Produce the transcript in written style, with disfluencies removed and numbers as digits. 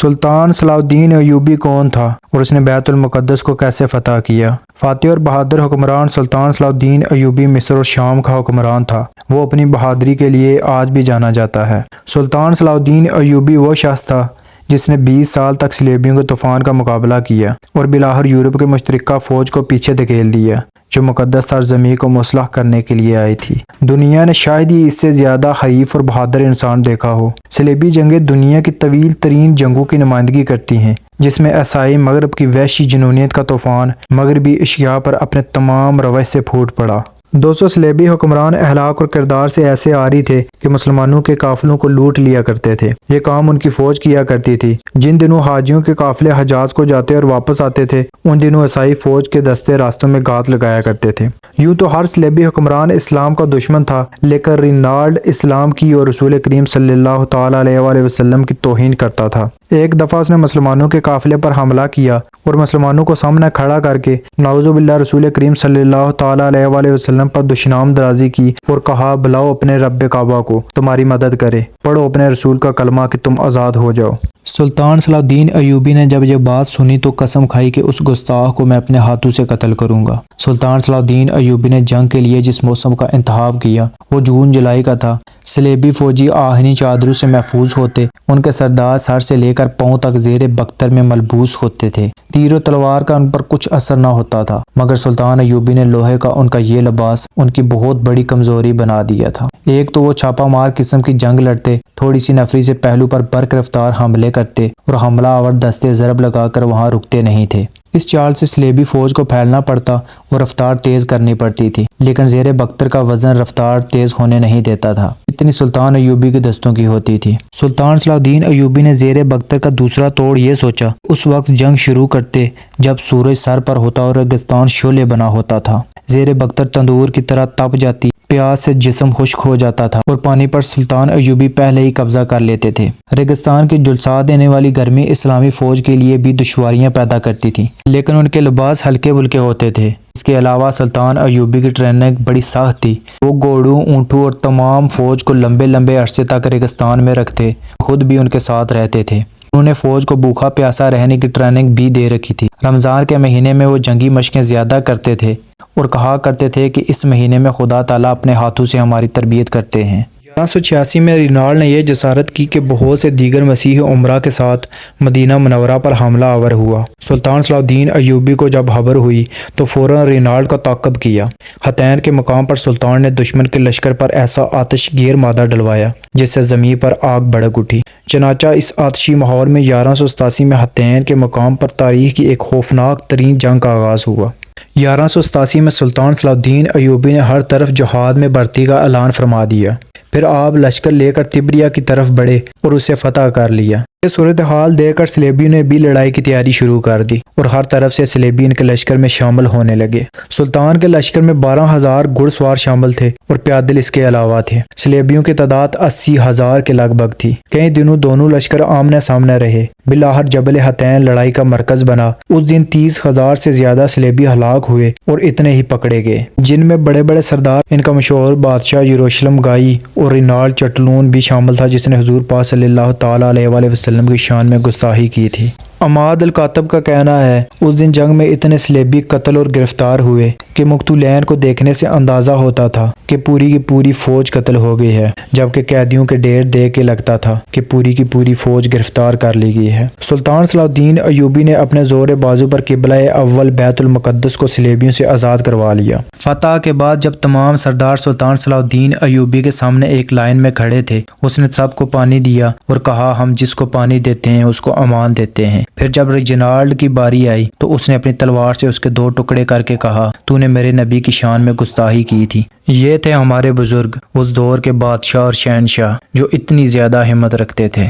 سلطان صلاح الدین ایوبی کون تھا اور اس نے بیت المقدس کو کیسے فتح کیا؟ فاتح اور بہادر حکمران سلطان صلاح الدین ایوبی مصر اور شام کا حکمران تھا۔ وہ اپنی بہادری کے لیے آج بھی جانا جاتا ہے۔ سلطان صلاح الدین ایوبی وہ شخص تھا جس نے 20 سال تک صلیبیوں کے طوفان کا مقابلہ کیا اور بالآخر یورپ کے مشترکہ فوج کو پیچھے دھکیل دیا جو مقدس سرزمین کو مسلح کرنے کے لیے آئی تھی۔ دنیا نے شاید ہی اس سے زیادہ حریف اور بہادر انسان دیکھا ہو۔ صلیبی جنگیں دنیا کی طویل ترین جنگوں کی نمائندگی کرتی ہیں جس میں عیسائی مغرب کی وحشی جنونیت کا طوفان مغربی اشیاء پر اپنے تمام روش سے پھوٹ پڑا۔ 200 صلیبی حکمران اخلاق اور کردار سے ایسے عاری تھے کہ مسلمانوں کے قافلوں کو لوٹ لیا کرتے تھے۔ یہ کام ان کی فوج کیا کرتی تھی۔ جن دنوں حاجیوں کے قافلے حجاز کو جاتے اور واپس آتے تھے ان دنوں عیسائی فوج کے دستے راستوں میں گھات لگایا کرتے تھے۔ یوں تو ہر صلیبی حکمران اسلام کا دشمن تھا، لیکن رینالڈ اسلام کی اور رسول کریم صلی اللہ تعالی علیہ وآلہ وسلم کی توہین کرتا تھا۔ ایک دفعہ اس نے مسلمانوں کے قافلے پر حملہ کیا اور مسلمانوں کو سامنے کھڑا کر کے نعوذ باللہ رسول کریم صلی اللہ تعالی علیہ وآلہ وسلم پر دشنام درازی کی اور کہا بلاؤ اپنے رب کعبہ کو تمہاری مدد کرے، پڑھو اپنے رسول کا کلمہ کہ تم آزاد ہو جاؤ۔ سلطان صلاح الدین ایوبی نے جب یہ بات سنی تو قسم کھائی کہ اس گستاخ کو میں اپنے ہاتھوں سے قتل کروں گا۔ سلطان صلاح الدین ایوبی نے جنگ کے لیے جس موسم کا انتخاب کیا وہ جون جولائی کا تھا۔ صلیبی فوجی آہنی چادروں سے محفوظ ہوتے، ان کے سردار سر سے لے کر پاؤں تک زیر بختر میں ملبوس ہوتے تھے۔ تیر و تلوار کا ان پر کچھ اثر نہ ہوتا تھا، مگر سلطان ایوبی نے لوہے کا ان کا یہ لباس ان کی بہت بڑی کمزوری بنا دیا تھا۔ ایک تو وہ چھاپا مار قسم کی جنگ لڑتے، تھوڑی سی نفری سے پہلو پر برق رفتار حملے کرتے اور حملہ آور دستے ضرب لگا کر وہاں رکتے نہیں تھے۔ اس چال سے صلیبی فوج کو پھیلنا پڑتا اور رفتار تیز کرنی پڑتی تھی، لیکن زیر بختر کا وزن رفتار تیز ہونے نہیں دیتا تھا۔ اتنی سلطان ایوبی کے دستوں کی ہوتی تھی۔ سلطان صلاح الدین ایوبی نے زیر بختر کا دوسرا توڑ یہ سوچا، اس وقت جنگ شروع کرتے جب سورج سر پر ہوتا اور ریگستان شعلے بنا ہوتا تھا۔ زیر بختر تندور کی طرح تپ جاتی، پیاس سے جسم خشک ہو جاتا تھا اور پانی پر سلطان ایوبی پہلے ہی قبضہ کر لیتے تھے۔ ریگستان کی جھلسا دینے والی گرمی اسلامی فوج کے لیے بھی دشواریاں پیدا کرتی تھی، لیکن ان کے لباس ہلکے بلکے ہوتے تھے۔ اس کے علاوہ سلطان ایوبی کی ٹریننگ بڑی سخت تھی۔ وہ گھوڑوں، اونٹوں اور تمام فوج کو لمبے لمبے عرصے تک ریگستان میں رکھتے، خود بھی ان کے ساتھ رہتے تھے۔ انہوں نے فوج کو بھوکا پیاسا رہنے کی ٹریننگ بھی دے رکھی تھی۔ رمضان کے مہینے میں وہ جنگی مشقیں زیادہ کرتے تھے اور کہا کرتے تھے کہ اس مہینے میں خدا تعالیٰ اپنے ہاتھوں سے ہماری تربیت کرتے ہیں۔ 1186 میں رینالڈ نے یہ جسارت کی کہ بہت سے دیگر مسیحی عمرا کے ساتھ مدینہ منورہ پر حملہ آور ہوا۔ سلطان صلاح الدین ایوبی کو جب خبر ہوئی تو فوراً رینالڈ کا تعاقب کیا۔ حتین کے مقام پر سلطان نے دشمن کے لشکر پر ایسا آتش گیر مادہ ڈلوایا جس سے زمین پر آگ بھڑک اٹھی۔ چنانچہ اس آتشی ماحول میں 1187 میں حتین کے مقام پر تاریخ کی ایک خوفناک ترین جنگ کا آغاز ہوا۔ 1187 میں سلطان صلاح الدین ایوبی نے ہر طرف جہاد میں بھرتی کا اعلان فرما دیا۔ پھر آپ لشکر لے کر تبریہ کی طرف بڑھے اور اسے فتح کر لیا۔ یہ صورتحال دیکھ کر صلیبیوں نے بھی لڑائی کی تیاری شروع کر دی اور ہر طرف سے صلیبی ان کے لشکر میں شامل ہونے لگے۔ سلطان کے لشکر میں 12,000 گھڑ سوار شامل تھے اور پیادل اس کے علاوہ تھے۔ صلیبیوں کی تعداد 80,000 کے لگ بھگ تھی۔ کئی دنوں دونوں لشکر آمنے سامنے رہے۔ بالآخر جبل حتین لڑائی کا مرکز بنا۔ اس دن 30,000 سے زیادہ صلیبی ہلاک ہوئے اور اتنے ہی پکڑے گئے، جن میں بڑے بڑے سردار ان کا مشہور بادشاہ یروشلم گائی اور رینالڈ چٹلون بھی شامل تھا جس نے حضور پاک صلی اللہ تعالی علیہ وآلہ وسلم کی شان میں گستاخی کی تھی۔ عماد الکاتب کا کہنا ہے اس دن جنگ میں اتنے صلیبی قتل اور گرفتار ہوئے کہ مقتولین کو دیکھنے سے اندازہ ہوتا تھا کہ پوری کی پوری فوج قتل ہو گئی ہے، جبکہ قیدیوں کے ڈھیر دیکھ کے لگتا تھا کہ پوری کی پوری فوج گرفتار کر لی گئی ہے۔ سلطان صلاح الدین ایوبی نے اپنے زور بازو پر قبلہ اول بیت المقدس کو صلیبیوں سے آزاد کروا لیا۔ فتح کے بعد جب تمام سردار سلطان صلاح الدین ایوبی کے سامنے ایک لائن میں کھڑے تھے، اس نے سب کو پانی دیا اور کہا ہم جس کو پانی دیتے ہیں اس کو امان دیتے ہیں۔ پھر جب رینالڈ کی باری آئی تو اس نے اپنی تلوار سے اس کے 2 ٹکڑے کر کے کہا تو نے میرے نبی کی شان میں گستاخی کی تھی۔ یہ تھے ہمارے بزرگ، اس دور کے بادشاہ اور شہنشاہ جو اتنی زیادہ ہمت رکھتے تھے۔